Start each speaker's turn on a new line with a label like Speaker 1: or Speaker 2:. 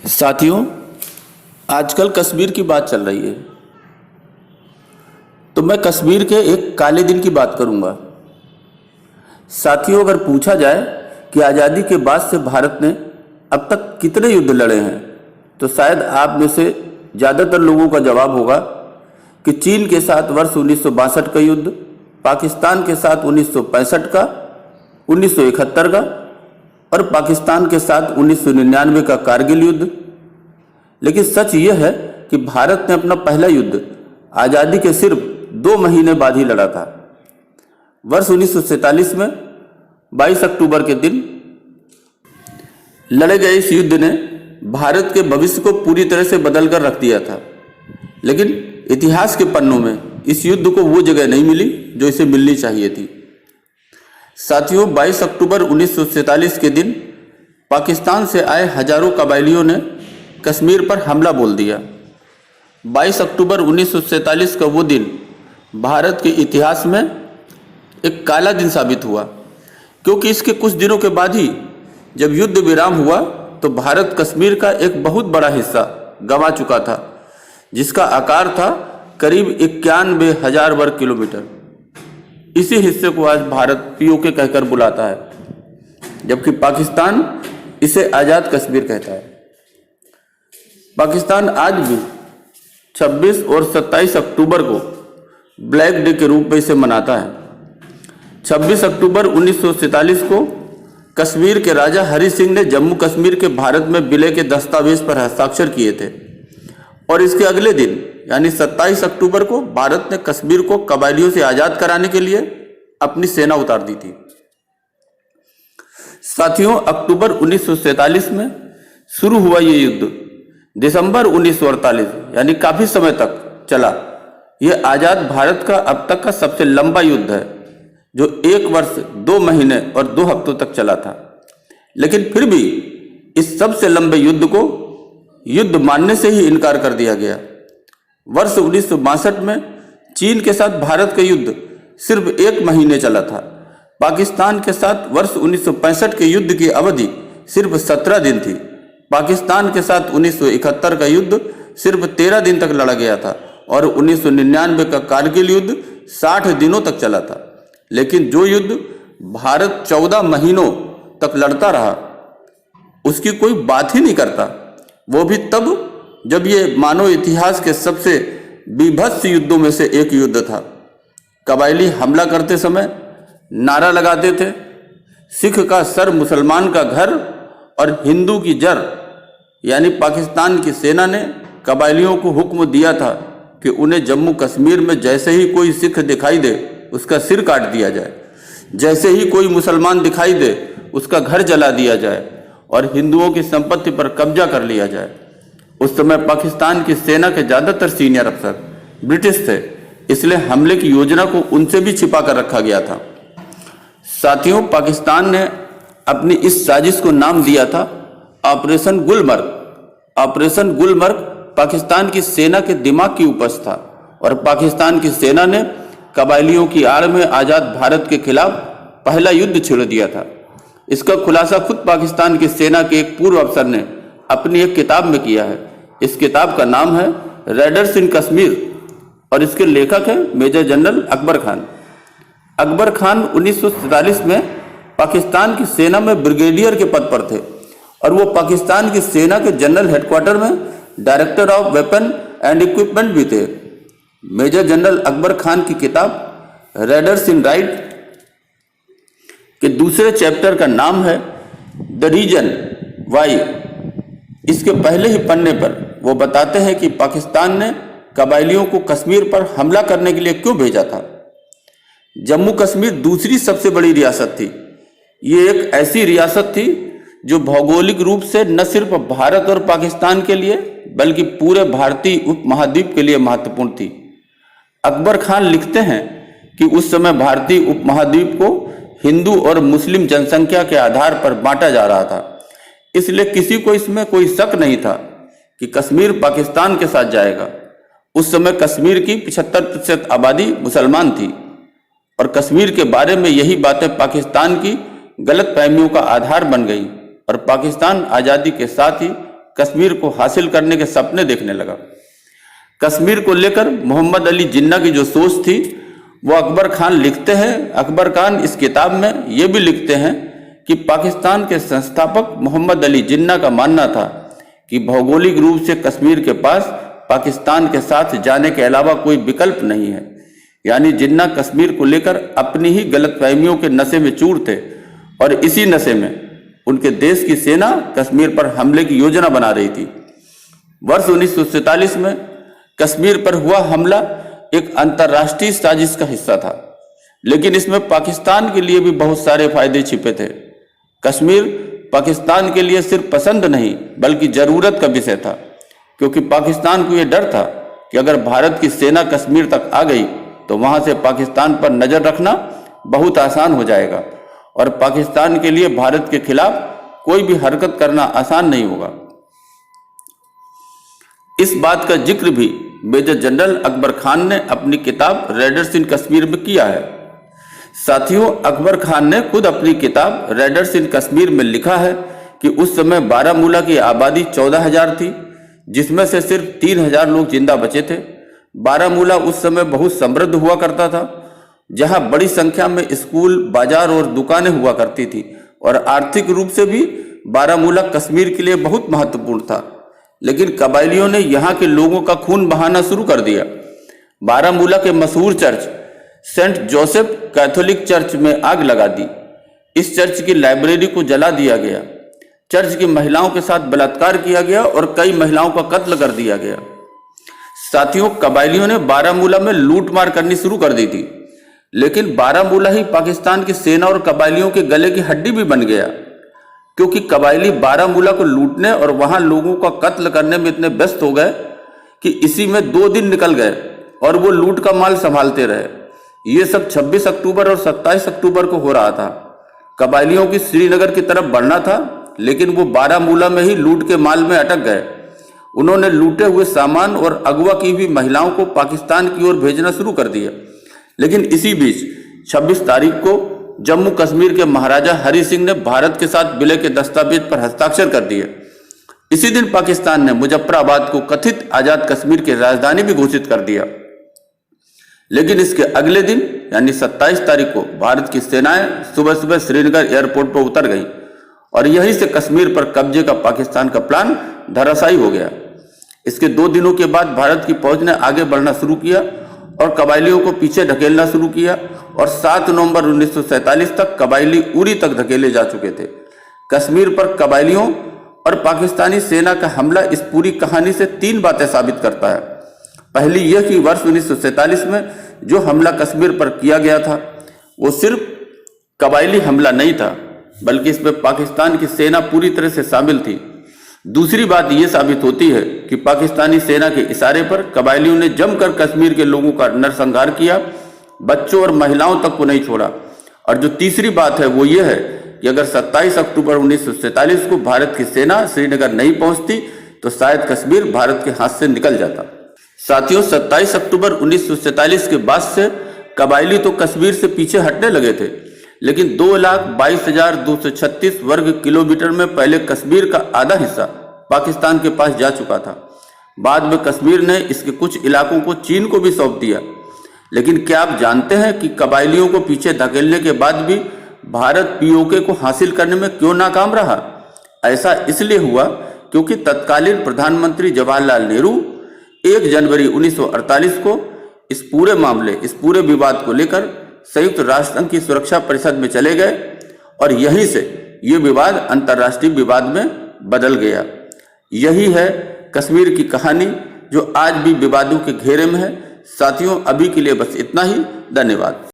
Speaker 1: साथियों, आजकल कश्मीर की बात चल रही है, तो मैं कश्मीर के एक काले दिन की बात करूंगा। साथियों, अगर पूछा जाए कि आज़ादी के बाद से भारत ने अब तक कितने युद्ध लड़े हैं, तो शायद आप में से ज़्यादातर लोगों का जवाब होगा कि चीन के साथ वर्ष 1962 का युद्ध, पाकिस्तान के साथ 1965 का, 1971 का और पाकिस्तान के साथ 1999 का कारगिल युद्ध। लेकिन सच यह है कि भारत ने अपना पहला युद्ध आज़ादी के सिर्फ 2 महीने बाद ही लड़ा था। वर्ष 1947 में 22 अक्टूबर के दिन लड़े गए इस युद्ध ने भारत के भविष्य को पूरी तरह से बदल कर रख दिया था। लेकिन इतिहास के पन्नों में इस युद्ध को वो जगह नहीं मिली जो इसे मिलनी चाहिए थी। साथियों, 22 अक्टूबर 1947 के दिन पाकिस्तान से आए हजारों कबायलियों ने कश्मीर पर हमला बोल दिया। 22 अक्टूबर 1947 का वो दिन भारत के इतिहास में एक काला दिन साबित हुआ, क्योंकि इसके कुछ दिनों के बाद ही जब युद्ध विराम हुआ तो भारत कश्मीर का एक बहुत बड़ा हिस्सा गंवा चुका था, जिसका आकार था करीब 91,000 वर्ग किलोमीटर। इसी हिस्से को आज भारत पीओके कहकर बुलाता है, जबकि पाकिस्तान इसे आज़ाद कश्मीर कहता है। पाकिस्तान आज भी 26 और 27 अक्टूबर को ब्लैक डे के रूप में इसे मनाता है। 26 अक्टूबर 1947 को कश्मीर के राजा हरि सिंह ने जम्मू कश्मीर के भारत में विलय के दस्तावेज पर हस्ताक्षर किए थे और इसके अगले दिन यानी 27 अक्टूबर को भारत ने कश्मीर को कबायलियों से आज़ाद कराने के लिए अपनी सेना उतार दी थी। साथियों, अक्टूबर 1947 में शुरू हुआ ये युद्ध दिसंबर 1948 यानी काफी समय तक चला। यह आज़ाद भारत का अब तक का सबसे लंबा युद्ध है, जो 1 वर्ष 2 महीने और 2 हफ्तों तक चला था। लेकिन फिर भी इस सबसे लंबे युद्ध को युद्ध मानने से ही इनकार कर दिया गया। वर्ष 1962 में चीन के साथ भारत का युद्ध सिर्फ 1 महीने चला था। पाकिस्तान के साथ वर्ष 1965 के युद्ध की अवधि सिर्फ 17 दिन थी। पाकिस्तान के साथ 1971 का युद्ध सिर्फ 13 दिन तक लड़ा गया था और 1999 का कारगिल युद्ध 60 दिनों तक चला था। लेकिन जो युद्ध भारत 14 महीनों तक लड़ता रहा, उसकी कोई बात ही नहीं करता, वो भी तब जब ये मानव इतिहास के सबसे बीभत्स युद्धों में से एक युद्ध था। कबायली हमला करते समय नारा लगाते थे, सिख का सर मुसलमान का घर और हिंदू की जड़, यानी पाकिस्तान की सेना ने कबायलियों को हुक्म दिया था कि उन्हें जम्मू कश्मीर में जैसे ही कोई सिख दिखाई दे उसका सिर काट दिया जाए, जैसे ही कोई मुसलमान दिखाई दे उसका घर जला दिया जाए और हिंदुओं की संपत्ति पर कब्जा कर लिया जाए। उस समय पाकिस्तान की सेना के ज़्यादातर सीनियर अफसर ब्रिटिश थे, इसलिए हमले की योजना को उनसे भी छिपा कर रखा गया था। साथियों, पाकिस्तान ने अपनी इस साजिश को नाम दिया था ऑपरेशन गुलमर्ग। ऑपरेशन गुलमर्ग पाकिस्तान की सेना के दिमाग की उपज था और पाकिस्तान की सेना ने कबायलियों की आड़ में आज़ाद भारत के खिलाफ पहला युद्ध छेड़ दिया था। इसका खुलासा खुद पाकिस्तान की सेना के एक पूर्व अफसर ने अपनी एक किताब में किया है। इस किताब का नाम है रेडर्स इन कश्मीर और इसके लेखक हैं मेजर जनरल अकबर खान। अकबर खान 1947 में पाकिस्तान की सेना में ब्रिगेडियर के पद पर थे और वो पाकिस्तान की सेना के जनरल हेडक्वार्टर में director of weapon and equipment भी थे। मेजर जनरल अकबर खान की किताब रेडर्स इन राइट के दूसरे चैप्टर का नाम है द रीजन वाई। इसके पहले ही पन्ने पर वो बताते हैं कि पाकिस्तान ने कबायलियों को कश्मीर पर हमला करने के लिए क्यों भेजा था। जम्मू कश्मीर दूसरी सबसे बड़ी रियासत थी। ये एक ऐसी रियासत थी जो भौगोलिक रूप से न सिर्फ भारत और पाकिस्तान के लिए बल्कि पूरे भारतीय उपमहाद्वीप के लिए महत्वपूर्ण थी। अकबर खान लिखते हैं कि उस समय भारतीय उपमहाद्वीप को हिंदू और मुस्लिम जनसंख्या के आधार पर बांटा जा रहा था, इसलिए किसी को इसमें कोई शक नहीं था कि कश्मीर पाकिस्तान के साथ जाएगा। उस समय कश्मीर की 75% आबादी मुसलमान थी और कश्मीर के बारे में यही बातें पाकिस्तान की गलत फहमियों का आधार बन गई और पाकिस्तान आज़ादी के साथ ही कश्मीर को हासिल करने के सपने देखने लगा। कश्मीर को लेकर मोहम्मद अली जिन्ना की जो सोच थी वो अकबर खान लिखते हैं। अकबर खान इस किताब में ये भी लिखते हैं कि पाकिस्तान के संस्थापक मोहम्मद अली जिन्ना का मानना था कि भौगोलिक रूप से कश्मीर के पास पाकिस्तान के साथ जाने के अलावा कोई विकल्प नहीं है। यानी जिन्ना कश्मीर को लेकर अपनी ही गलतफहमियों के नशे में चूर थे और इसी नशे में उनके देश की सेना कश्मीर पर हमले की योजना बना रही थी। वर्ष 1947 में कश्मीर पर हुआ हमला एक अंतर्राष्ट्रीय साजिश का हिस्सा था, लेकिन इसमें पाकिस्तान के लिए भी बहुत सारे फायदे छिपे थे। कश्मीर पाकिस्तान के लिए सिर्फ पसंद नहीं बल्कि जरूरत का विषय था, क्योंकि पाकिस्तान को यह डर था कि अगर भारत की सेना कश्मीर तक आ गई तो वहां से पाकिस्तान पर नजर रखना बहुत आसान हो जाएगा और पाकिस्तान के लिए भारत के खिलाफ कोई भी हरकत करना आसान नहीं होगा। इस बात का जिक्र भी मेजर जनरल अकबर खान ने अपनी किताब रेडर्स इन कश्मीर में किया है। साथियों, अकबर खान ने खुद अपनी किताब रेडर्स इन कश्मीर में लिखा है कि उस समय बारामूला की आबादी 14,000 थी, जिसमें से सिर्फ 3,000 लोग जिंदा बचे थे। बारामूला उस समय बहुत समृद्ध हुआ करता था, जहां बड़ी संख्या में स्कूल, बाजार और दुकानें हुआ करती थी और आर्थिक रूप से भी बारामूला कश्मीर के लिए बहुत महत्वपूर्ण था। लेकिन कबायलियों ने यहाँ के लोगों का खून बहाना शुरू कर दिया। बारामूला के मशहूर church Saint Joseph Catholic church में आग लगा दी। इस चर्च की लाइब्रेरी को जला दिया गया। चर्च की महिलाओं के साथ बलात्कार किया गया और कई महिलाओं का कत्ल कर दिया गया। साथियों, कबायलियों ने बारामूला में लूटमार करनी शुरू कर दी थी, लेकिन बारामूला ही पाकिस्तान की सेना और कबायलियों के गले की हड्डी भी बन गया, क्योंकि कबायली बारामूला को लूटने और वहां लोगों का कत्ल करने में इतने व्यस्त हो गए कि इसी में 2 दिन निकल गए और वो लूट का माल संभालते रहे। ये सब 26 अक्टूबर और 27 अक्टूबर को हो रहा था। कबायलियों की श्रीनगर की तरफ बढ़ना था, लेकिन वो बारामूला में ही लूट के माल में अटक गए। उन्होंने लूटे हुए सामान और अगवा की हुई महिलाओं को पाकिस्तान की ओर भेजना शुरू कर दिया। लेकिन इसी बीच 26 तारीख को जम्मू कश्मीर के महाराजा हरि सिंह ने भारत के साथ विलय के दस्तावेज पर हस्ताक्षर कर दिए। इसी दिन पाकिस्तान ने मुजफ्फराबाद को कथित आजाद कश्मीर की राजधानी भी घोषित कर दिया। लेकिन इसके अगले दिन यानी 27 तारीख को भारत की सेनाएं सुबह सुबह श्रीनगर एयरपोर्ट पर उतर गई और यहीं से कश्मीर पर कब्जे का पाकिस्तान का प्लान धराशायी हो गया। इसके 2 दिनों के बाद भारत की फौज ने आगे बढ़ना शुरू किया और कबायलियों को पीछे ढकेलना शुरू किया और 7 नवंबर 1947 तक कबायली उरी तक धकेले जा चुके थे। कश्मीर पर कबायलियों और पाकिस्तानी सेना का हमला इस पूरी कहानी से 3 बातें साबित करता है। पहली यह कि वर्ष 1947 में जो हमला कश्मीर पर किया गया था वो सिर्फ कबायली हमला नहीं था, बल्कि इसमें पाकिस्तान की सेना पूरी तरह से शामिल थी। दूसरी बात यह साबित होती है कि पाकिस्तानी सेना के इशारे पर कबायलियों ने जमकर कश्मीर के लोगों का नरसंहार किया, बच्चों और महिलाओं तक को नहीं छोड़ा। और जो तीसरी बात है वो ये है कि अगर 27 अक्टूबर 1947 को भारत की सेना श्रीनगर नहीं पहुंचती तो शायद कश्मीर भारत के हाथ से निकल जाता। साथियों, 27 अक्टूबर 1947 के बाद से कबायली तो कश्मीर से पीछे हटने लगे थे, लेकिन 2,22,236 वर्ग किलोमीटर में पहले कश्मीर का आधा हिस्सा पाकिस्तान के पास जा चुका था। बाद में कश्मीर ने इसके कुछ इलाकों को चीन को भी सौंप दिया। लेकिन क्या आप जानते हैं कि कबायलियों को पीछे धकेलने के बाद भी भारत पीओके को हासिल करने में क्यों नाकाम रहा? ऐसा इसलिए हुआ क्योंकि तत्कालीन प्रधानमंत्री जवाहरलाल नेहरू 1 जनवरी 1948 को इस पूरे मामले, इस पूरे विवाद को लेकर संयुक्त राष्ट्र संघ की सुरक्षा परिषद में चले गए और यहीं से ये विवाद अंतर्राष्ट्रीय विवाद में बदल गया। यही है कश्मीर की कहानी जो आज भी विवादों के घेरे में है। साथियों, अभी के लिए बस इतना ही। धन्यवाद।